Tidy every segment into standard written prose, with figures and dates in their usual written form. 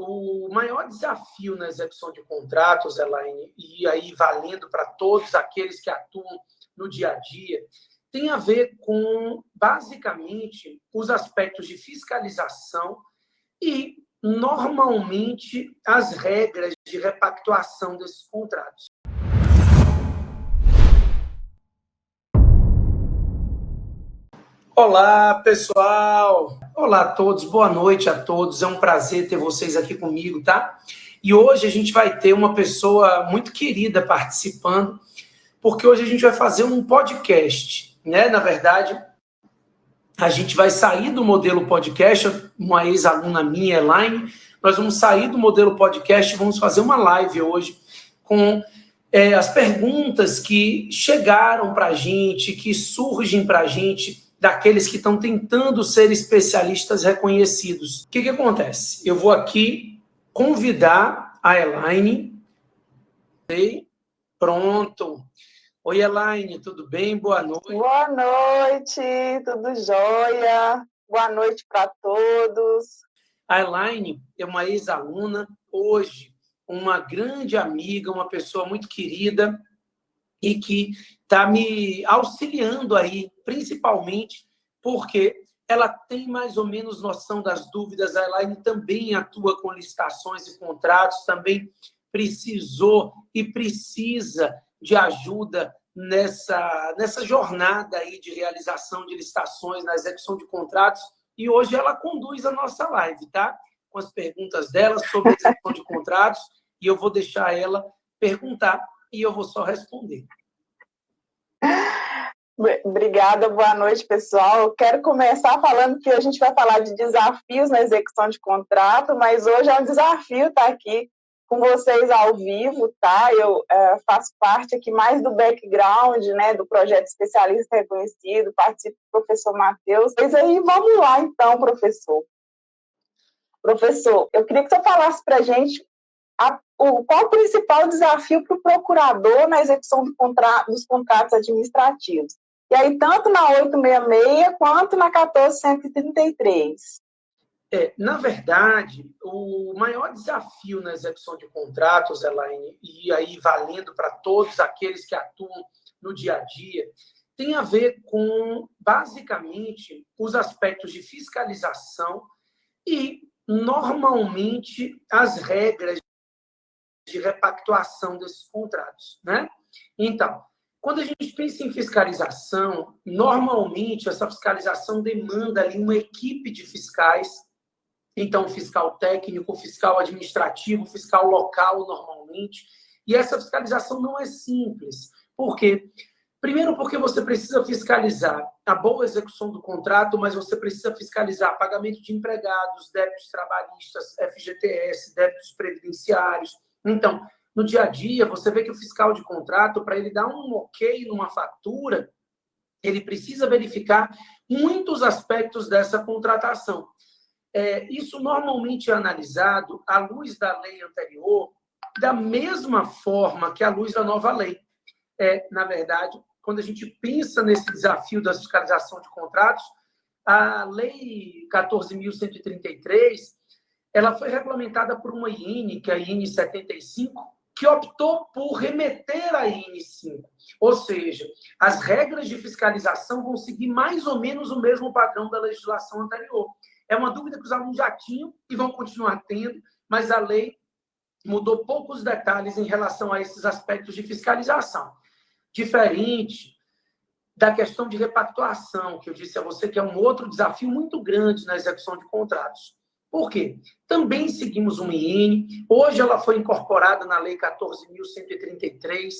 o maior desafio na execução de contratos, Elaine, e aí valendo para todos aqueles que atuam no dia a dia, tem a ver com, basicamente, os aspectos de fiscalização e, normalmente, as regras de repactuação desses contratos. Olá, pessoal! Olá a todos, boa noite a todos. É um prazer ter vocês aqui comigo, tá? E hoje a gente vai ter uma pessoa muito querida participando, porque hoje a gente vai fazer um podcast, né? Na verdade, a gente vai sair do modelo podcast, uma ex-aluna minha, Elaine, nós vamos sair do modelo podcast e vamos fazer uma live hoje com as perguntas que chegaram para a gente, que surgem para a gente, daqueles que estão tentando ser especialistas reconhecidos. O que acontece? Eu vou aqui convidar a Elaine. Pronto. Oi, Elaine, tudo bem? Boa noite. Boa noite, tudo jóia? Boa noite para todos. A Elaine é uma ex-aluna, hoje uma grande amiga, uma pessoa muito querida e que está me auxiliando aí, principalmente porque ela tem mais ou menos noção das dúvidas. A Elaine também atua com licitações e contratos, também precisou e precisa de ajuda nessa jornada aí de realização de licitações, na execução de contratos, e hoje ela conduz a nossa live, tá? Com as perguntas dela sobre a execução de contratos, e eu vou deixar ela perguntar e eu vou só responder. Obrigada, boa noite, pessoal. Eu quero começar falando que a gente vai falar de desafios na execução de contrato, mas hoje é um desafio estar aqui com vocês ao vivo, tá? Eu faço parte aqui mais do background, né, do projeto Especialista Reconhecido, participo do professor Matheus. Mas aí, vamos lá então, professor. Professor, eu queria que você falasse para a gente qual o principal desafio para o procurador na execução dos contratos administrativos. E aí, tanto na 866 quanto na 1433. Na verdade, o maior desafio na execução de contratos, Elaine, e aí valendo para todos aqueles que atuam no dia a dia, tem a ver com, basicamente, os aspectos de fiscalização e, normalmente, as regras de repactuação desses contratos, né? Então, quando a gente pensa em fiscalização, normalmente essa fiscalização demanda ali uma equipe de fiscais, então fiscal técnico, fiscal administrativo, fiscal local normalmente, e essa fiscalização não é simples. Por quê? Primeiro porque você precisa fiscalizar a boa execução do contrato, mas você precisa fiscalizar pagamento de empregados, débitos trabalhistas, FGTS, débitos previdenciários. Então, no dia a dia, você vê que o fiscal de contrato, para ele dar um ok numa fatura, ele precisa verificar muitos aspectos dessa contratação. Isso normalmente é analisado à luz da lei anterior, da mesma forma que à luz da nova lei. Na verdade, quando a gente pensa nesse desafio da fiscalização de contratos, a lei 14.133, ela foi regulamentada por uma IN, que é a IN 75, que optou por remeter à IN 5. Ou seja, as regras de fiscalização vão seguir mais ou menos o mesmo padrão da legislação anterior. É uma dúvida que os alunos já tinham e vão continuar tendo, mas a lei mudou poucos detalhes em relação a esses aspectos de fiscalização. Diferente da questão de repactuação, que eu disse a você que é um outro desafio muito grande na execução de contratos. Por quê? Também seguimos uma IN, hoje ela foi incorporada na Lei 14.133,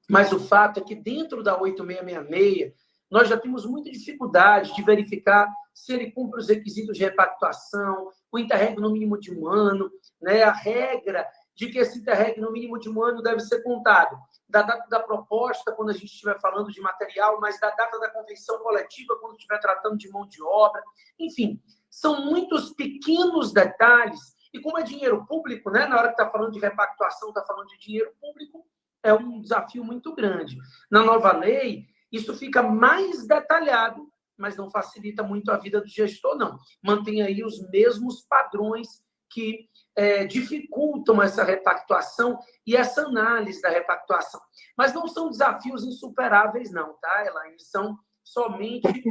mas o fato é que dentro da 8666, nós já temos muita dificuldade de verificar se ele cumpre os requisitos de repactuação, o interregno no mínimo de um ano, né? A regra de que esse interregno no mínimo de um ano deve ser contado da data da proposta, quando a gente estiver falando de material, mas da data da convenção coletiva, quando estiver tratando de mão de obra. Enfim, são muitos pequenos detalhes, e como é dinheiro público, né? Na hora que está falando de repactuação, está falando de dinheiro público, é um desafio muito grande. Na nova lei, isso fica mais detalhado, mas não facilita muito a vida do gestor, não. Mantém aí os mesmos padrões que dificultam essa repactuação e essa análise da repactuação. Mas não são desafios insuperáveis, não, tá, Elaine? São somente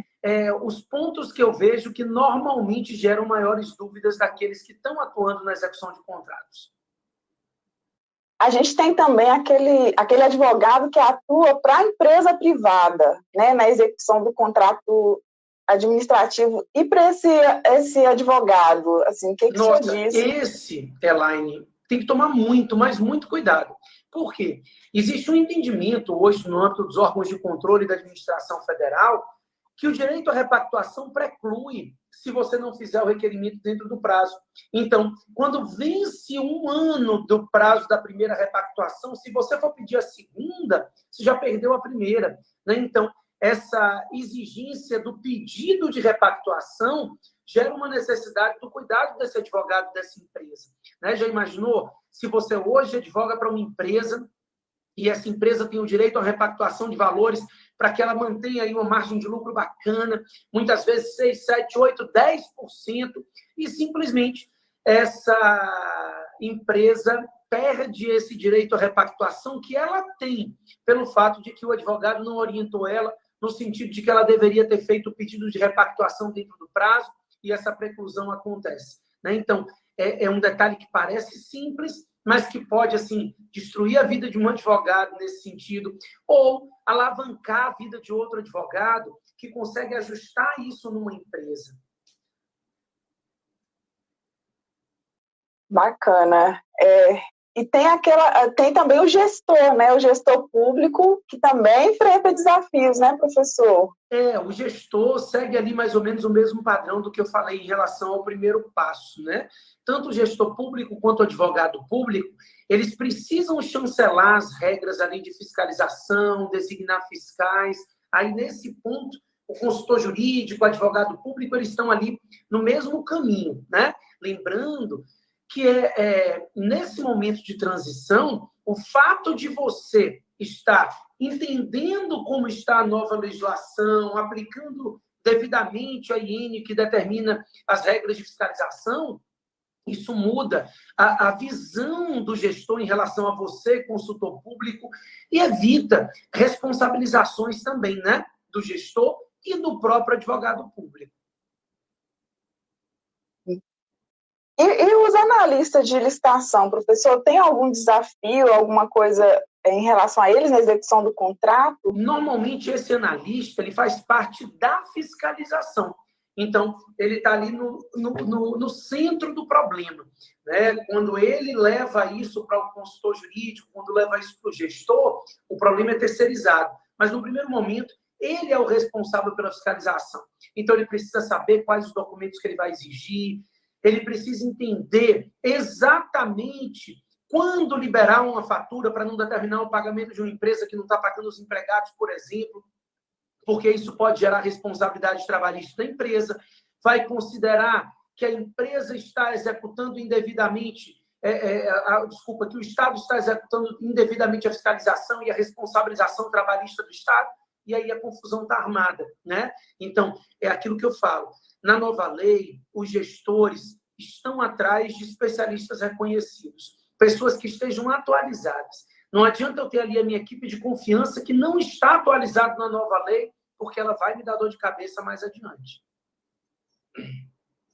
os pontos que eu vejo que normalmente geram maiores dúvidas daqueles que estão atuando na execução de contratos. A gente tem também aquele advogado que atua para a empresa privada, né, na execução do contrato administrativo. E para esse advogado, assim, o que o senhor diz? Esse, Elaine, tem que tomar muito, mas muito cuidado. Por quê? Existe um entendimento hoje no âmbito dos órgãos de controle da administração federal que o direito à repactuação preclui se você não fizer o requerimento dentro do prazo. Então, quando vence 1 ano do prazo da primeira repactuação, se você for pedir a segunda, você já perdeu a primeira, né? Então, essa exigência do pedido de repactuação gera uma necessidade do cuidado desse advogado dessa empresa, né? Já imaginou se você hoje advoga para uma empresa e essa empresa tem o direito à repactuação de valores para que ela mantenha aí uma margem de lucro bacana, muitas vezes 6, 7, 8, 10%, e simplesmente essa empresa perde esse direito à repactuação que ela tem, pelo fato de que o advogado não orientou ela no sentido de que ela deveria ter feito o pedido de repactuação dentro do prazo, e essa preclusão acontece, né? Então, é um detalhe que parece simples, mas que pode, assim, destruir a vida de um advogado nesse sentido, ou alavancar a vida de outro advogado que consegue ajustar isso numa empresa. Bacana. E tem também o gestor, né? O gestor público, que também enfrenta desafios, né, professor? O gestor segue ali mais ou menos o mesmo padrão do que eu falei em relação ao primeiro passo, né? Tanto o gestor público quanto o advogado público, eles precisam chancelar as regras ali de fiscalização, designar fiscais. Aí, nesse ponto, o consultor jurídico, o advogado público, eles estão ali no mesmo caminho, né? Lembrando que nesse momento de transição, o fato de você estar entendendo como está a nova legislação, aplicando devidamente a IN que determina as regras de fiscalização, isso muda a visão do gestor em relação a você, consultor público, e evita responsabilizações também, né, do gestor e do próprio advogado público. E os analistas de licitação, professor, tem algum desafio, alguma coisa em relação a eles na execução do contrato? Normalmente, esse analista ele faz parte da fiscalização. Então, ele está ali no centro do problema, né? Quando ele leva isso para o consultor jurídico, quando leva isso para o gestor, o problema é terceirizado. Mas, no primeiro momento, ele é o responsável pela fiscalização. Então, ele precisa saber quais os documentos que ele vai exigir, ele precisa entender exatamente quando liberar uma fatura para não determinar o pagamento de uma empresa que não está pagando os empregados, por exemplo, porque isso pode gerar responsabilidade trabalhista da empresa, vai considerar que a empresa está executando indevidamente, que o Estado está executando indevidamente a fiscalização e a responsabilização trabalhista do Estado, e aí a confusão está armada, né? Então, é aquilo que eu falo. Na nova lei, os gestores estão atrás de especialistas reconhecidos, pessoas que estejam atualizadas. Não adianta eu ter ali a minha equipe de confiança que não está atualizada na nova lei, porque ela vai me dar dor de cabeça mais adiante.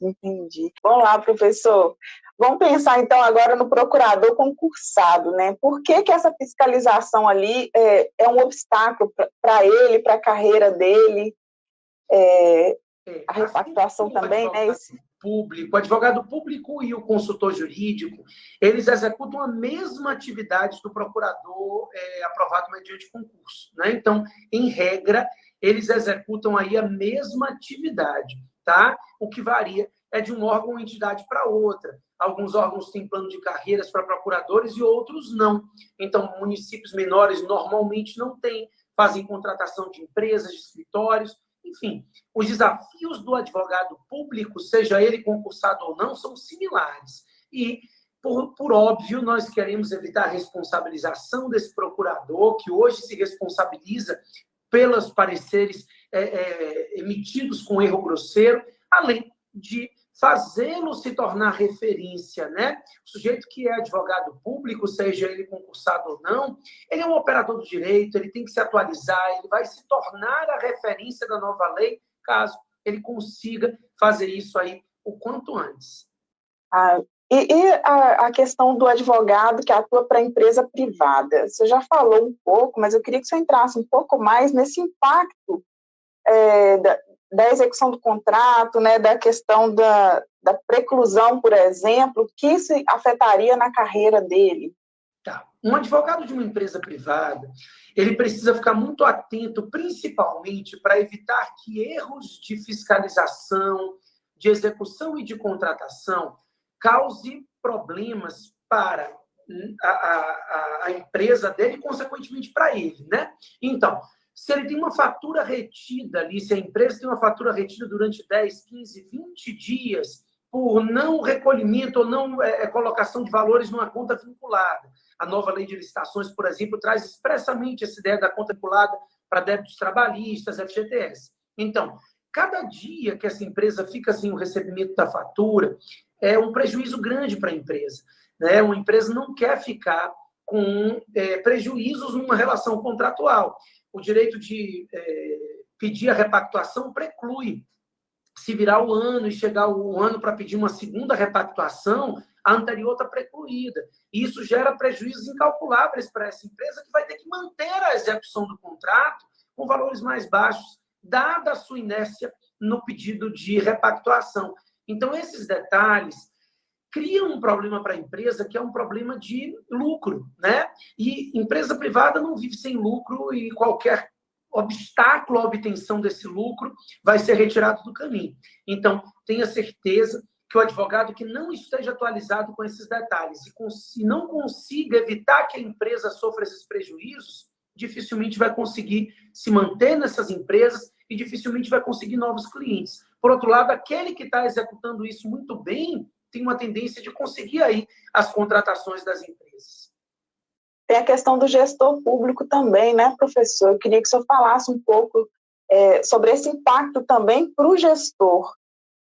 Entendi. Vamos lá, professor. Vamos pensar, então, agora no procurador concursado, né? Por que essa fiscalização ali é um obstáculo para ele, para a carreira dele? A repactuação também, né? O advogado público e o consultor jurídico, eles executam a mesma atividade do procurador aprovado mediante concurso, né? Então, em regra, eles executam aí a mesma atividade, tá? O que varia é de um órgão ou entidade para outra. Alguns órgãos têm plano de carreiras para procuradores e outros não. Então, municípios menores normalmente não têm, fazem contratação de empresas, de escritórios, enfim. Os desafios do advogado público, seja ele concursado ou não, são similares. E, por óbvio, nós queremos evitar a responsabilização desse procurador, que hoje se responsabiliza pelos pareceres emitidos com erro grosseiro, além de fazê-lo se tornar referência, né? O sujeito que é advogado público, seja ele concursado ou não, ele é um operador do direito, ele tem que se atualizar, ele vai se tornar a referência da nova lei, caso ele consiga fazer isso aí o quanto antes. A questão do advogado que atua para a empresa privada? Você já falou um pouco, mas eu queria que você entrasse um pouco mais nesse impacto da execução do contrato, né, da questão da preclusão, por exemplo, que isso afetaria na carreira dele. Tá. Um advogado de uma empresa privada, ele precisa ficar muito atento, principalmente para evitar que erros de fiscalização, de execução e de contratação cause problemas para a empresa dele e, consequentemente, para ele, né? Então, se ele tem uma fatura retida ali, se a empresa tem uma fatura retida durante 10, 15, 20 dias por não recolhimento ou não colocação de valores numa conta vinculada. A nova lei de licitações, por exemplo, traz expressamente essa ideia da conta vinculada para débitos trabalhistas, FGTS. Então, cada dia que essa empresa fica sem o recebimento da fatura, é um prejuízo grande para a empresa, né? Uma empresa não quer ficar com prejuízos numa relação contratual. O direito de pedir a repactuação preclui. Se virar o ano e chegar o ano para pedir uma segunda repactuação, a anterior está precluída. E isso gera prejuízos incalculáveis para essa empresa, que vai ter que manter a execução do contrato com valores mais baixos, dada a sua inércia no pedido de repactuação. Então, esses detalhes criam um problema para a empresa, que é um problema de lucro, né? E empresa privada não vive sem lucro, e qualquer obstáculo à obtenção desse lucro vai ser retirado do caminho. Então, tenha certeza que o advogado que não esteja atualizado com esses detalhes e não consiga evitar que a empresa sofra esses prejuízos, dificilmente vai conseguir se manter nessas empresas e dificilmente vai conseguir novos clientes. Por outro lado, aquele que está executando isso muito bem tem uma tendência de conseguir aí as contratações das empresas. Tem a questão do gestor público também, né, professor? Eu queria que o senhor falasse um pouco sobre esse impacto também para o gestor,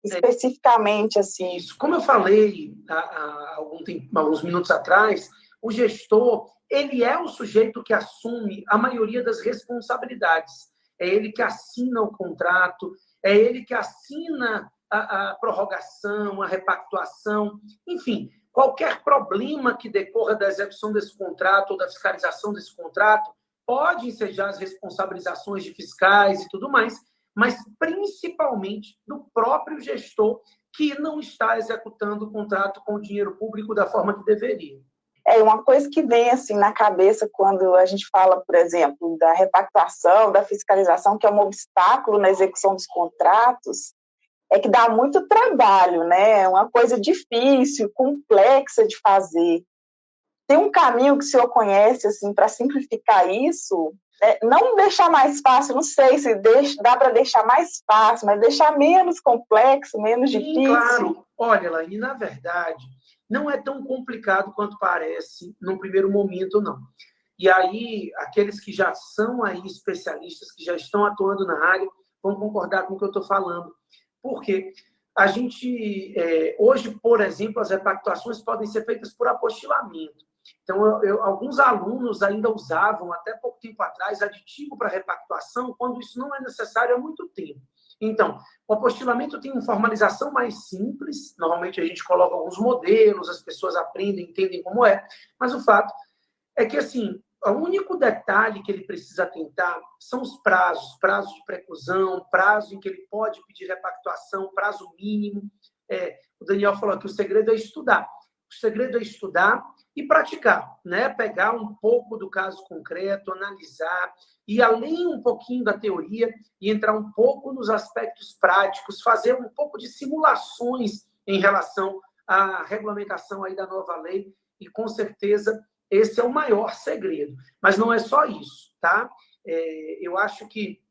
especificamente, assim. Isso. Como eu falei há alguns minutos atrás, o gestor, ele é o sujeito que assume a maioria das responsabilidades. É ele que assina o contrato, é ele que assina a prorrogação, a repactuação, enfim, qualquer problema que decorra da execução desse contrato ou da fiscalização desse contrato pode ensejar as responsabilizações de fiscais e tudo mais, mas principalmente do próprio gestor que não está executando o contrato com o dinheiro público da forma que deveria. Uma coisa que vem assim na cabeça quando a gente fala, por exemplo, da repactuação, da fiscalização, que é um obstáculo na execução dos contratos, é que dá muito trabalho, né? É uma coisa difícil, complexa de fazer. Tem um caminho que o senhor conhece assim, para simplificar isso? Não deixar mais fácil, não sei se dá para deixar mais fácil, mas deixar menos complexo, menos difícil. Claro. Olha, Elaine, na verdade, não é tão complicado quanto parece num primeiro momento, não. E aí, aqueles que já são aí especialistas, que já estão atuando na área, vão concordar com o que eu estou falando. Porque a gente, hoje, por exemplo, as repactuações podem ser feitas por apostilamento. Então, alguns alunos ainda usavam, até pouco tempo atrás, aditivo para repactuação, quando isso não é necessário há muito tempo. Então, o apostilamento tem uma formalização mais simples, normalmente a gente coloca alguns modelos, as pessoas aprendem, entendem como é, mas o fato é que, assim, o único detalhe que ele precisa atentar são os prazos de preclusão, prazo em que ele pode pedir repactuação, prazo mínimo. O Daniel falou que o segredo é estudar. O segredo é estudar e praticar, né? Pegar um pouco do caso concreto, analisar, ir além um pouquinho da teoria e entrar um pouco nos aspectos práticos, fazer um pouco de simulações em relação à regulamentação aí da nova lei e, com certeza, esse é o maior segredo. Mas não é só isso, tá? Eu acho que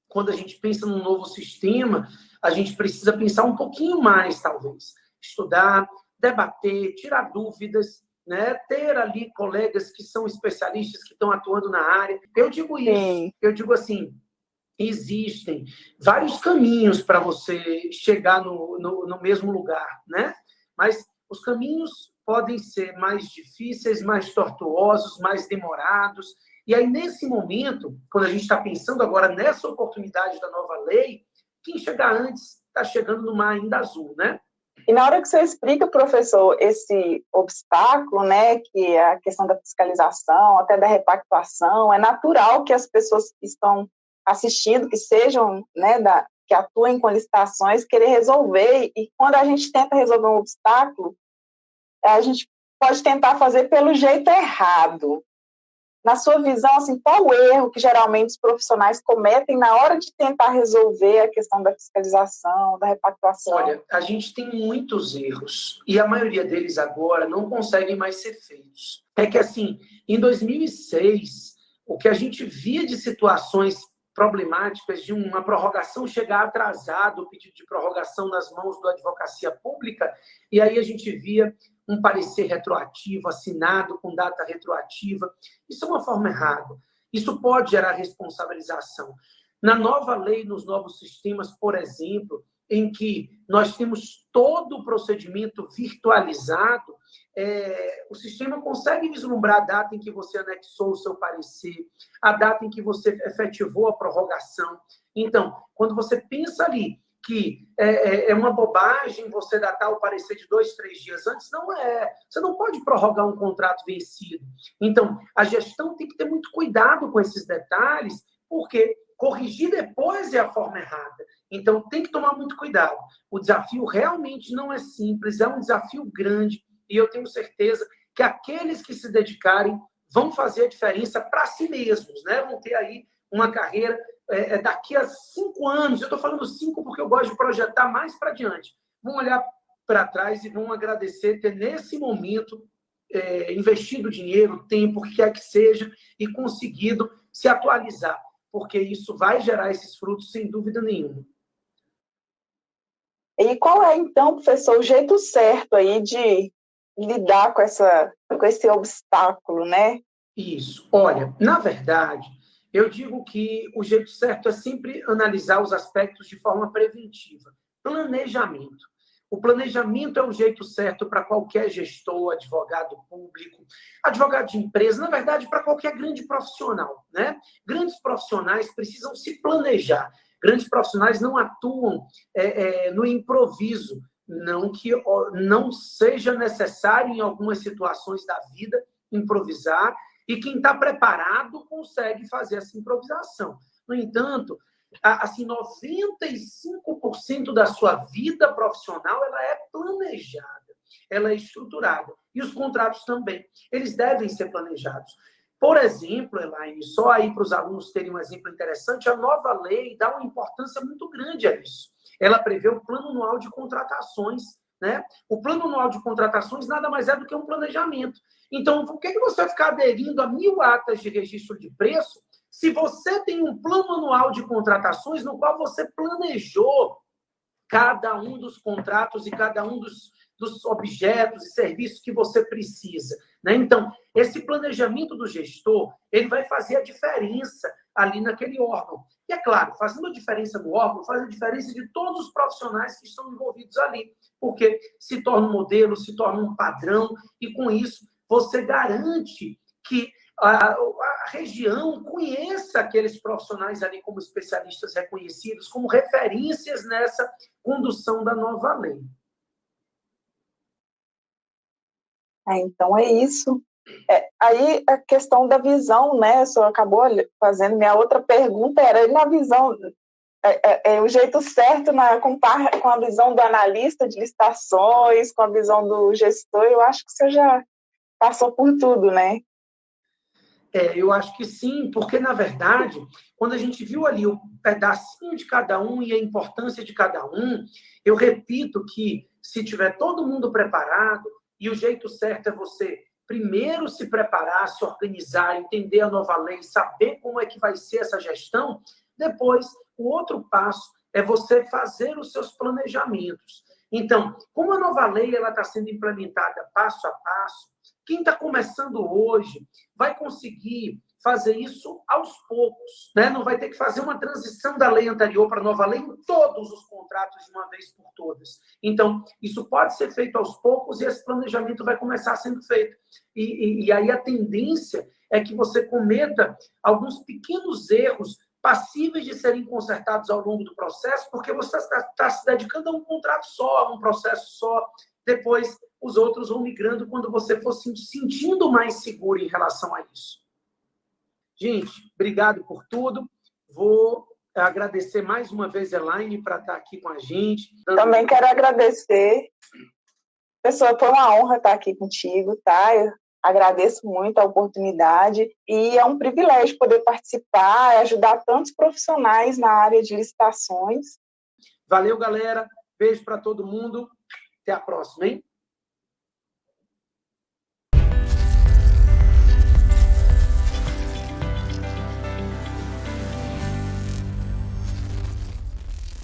quando a gente pensa num novo sistema, a gente precisa pensar um pouquinho mais, talvez. Estudar, debater, tirar dúvidas, né? Ter ali colegas que são especialistas, que estão atuando na área. Eu digo isso, eu digo assim, existem vários caminhos para você chegar no mesmo lugar, né? Mas os caminhos podem ser mais difíceis, mais tortuosos, mais demorados. E aí, nesse momento, quando a gente está pensando agora nessa oportunidade da nova lei, quem chegar antes está chegando no mar ainda azul, né? E na hora que você explica, professor, esse obstáculo, né, que é a questão da fiscalização, até da repactuação, é natural que as pessoas que estão assistindo, que sejam, né, que atuem com licitações, querer resolver. E quando a gente tenta resolver um obstáculo, a gente pode tentar fazer pelo jeito errado. Na sua visão, assim, qual o erro que geralmente os profissionais cometem na hora de tentar resolver a questão da fiscalização, da repactuação? Olha, a gente tem muitos erros e a maioria deles agora não conseguem mais ser feitos. É que, assim, em 2006, o que a gente via de situações problemáticas de uma prorrogação chegar atrasado, o pedido de prorrogação nas mãos da advocacia pública, e aí a gente via um parecer retroativo, assinado com data retroativa. Isso é uma forma errada. Isso pode gerar responsabilização. Na nova lei, nos novos sistemas, por exemplo, em que nós temos todo o procedimento virtualizado, o sistema consegue vislumbrar a data em que você anexou o seu parecer, a data em que você efetivou a prorrogação. Então, quando você pensa ali que é uma bobagem você datar o parecer de 2, 3 dias antes, não é. Você não pode prorrogar um contrato vencido. Então, a gestão tem que ter muito cuidado com esses detalhes, porque corrigir depois é a forma errada. Então, tem que tomar muito cuidado. O desafio realmente não é simples, é um desafio grande, e eu tenho certeza que aqueles que se dedicarem vão fazer a diferença para si mesmos, né? Vão ter aí uma carreira daqui a 5 anos, eu estou falando 5 porque eu gosto de projetar mais para diante, vão olhar para trás e vão agradecer ter, nesse momento, investido dinheiro, tempo, o que quer que seja, e conseguido se atualizar, porque isso vai gerar esses frutos, sem dúvida nenhuma. E qual é, então, professor, o jeito certo aí de lidar com esse obstáculo, né? Isso. Olha, na verdade, eu digo que o jeito certo é sempre analisar os aspectos de forma preventiva. Planejamento. O planejamento é o jeito certo para qualquer gestor, advogado público, advogado de empresa, na verdade, para qualquer grande profissional, né? Grandes profissionais precisam se planejar. Grandes profissionais não atuam no improviso, não que não seja necessário em algumas situações da vida improvisar, e quem está preparado consegue fazer essa improvisação. No entanto, assim, 95% da sua vida profissional ela é planejada, ela é estruturada. E os contratos também, eles devem ser planejados. Por exemplo, Elaine, só aí para os alunos terem um exemplo interessante, a nova lei dá uma importância muito grande a isso. Ela prevê o plano anual de contratações, né? O plano anual de contratações nada mais é do que um planejamento. Então, por que você vai ficar aderindo a 1000 atas de registro de preço se você tem um plano anual de contratações no qual você planejou cada um dos contratos e cada um dos objetos e serviços que você precisa, né? Então, esse planejamento do gestor, ele vai fazer a diferença ali naquele órgão. E, é claro, fazendo a diferença no órgão, faz a diferença de todos os profissionais que estão envolvidos ali, porque se torna um modelo, se torna um padrão, e com isso você garante que a região conheça aqueles profissionais ali como especialistas reconhecidos, como referências nessa condução da nova lei. Então é isso. Aí a questão da visão, né? O senhor acabou fazendo. Minha outra pergunta era na visão, o jeito certo com a visão do analista de licitações, com a visão do gestor. Eu acho que o senhor já passou por tudo, né? Eu acho que sim, porque, na verdade, quando a gente viu ali o pedacinho de cada um e a importância de cada um, eu repito que, se tiver todo mundo preparado, e o jeito certo é você primeiro se preparar, se organizar, entender a nova lei, saber como é que vai ser essa gestão, depois, o outro passo é você fazer os seus planejamentos. Então, como a nova lei está sendo implementada passo a passo, quem está começando hoje vai conseguir fazer isso aos poucos, né? Não vai ter que fazer uma transição da lei anterior para a nova lei em todos os contratos de uma vez por todas. Então, isso pode ser feito aos poucos e esse planejamento vai começar sendo feito. E aí a tendência é que você cometa alguns pequenos erros passíveis de serem consertados ao longo do processo, porque você está se dedicando a um contrato só, a um processo só. Depois, os outros vão migrando quando você for se sentindo mais seguro em relação a isso. Gente, obrigado por tudo. Vou agradecer mais uma vez, Elaine, para estar aqui com a gente. Também quero agradecer. Pessoal, foi uma honra estar aqui contigo, tá? Eu agradeço muito a oportunidade e é um privilégio poder participar e ajudar tantos profissionais na área de licitações. Valeu, galera. Beijo para todo mundo. Até a próxima, hein?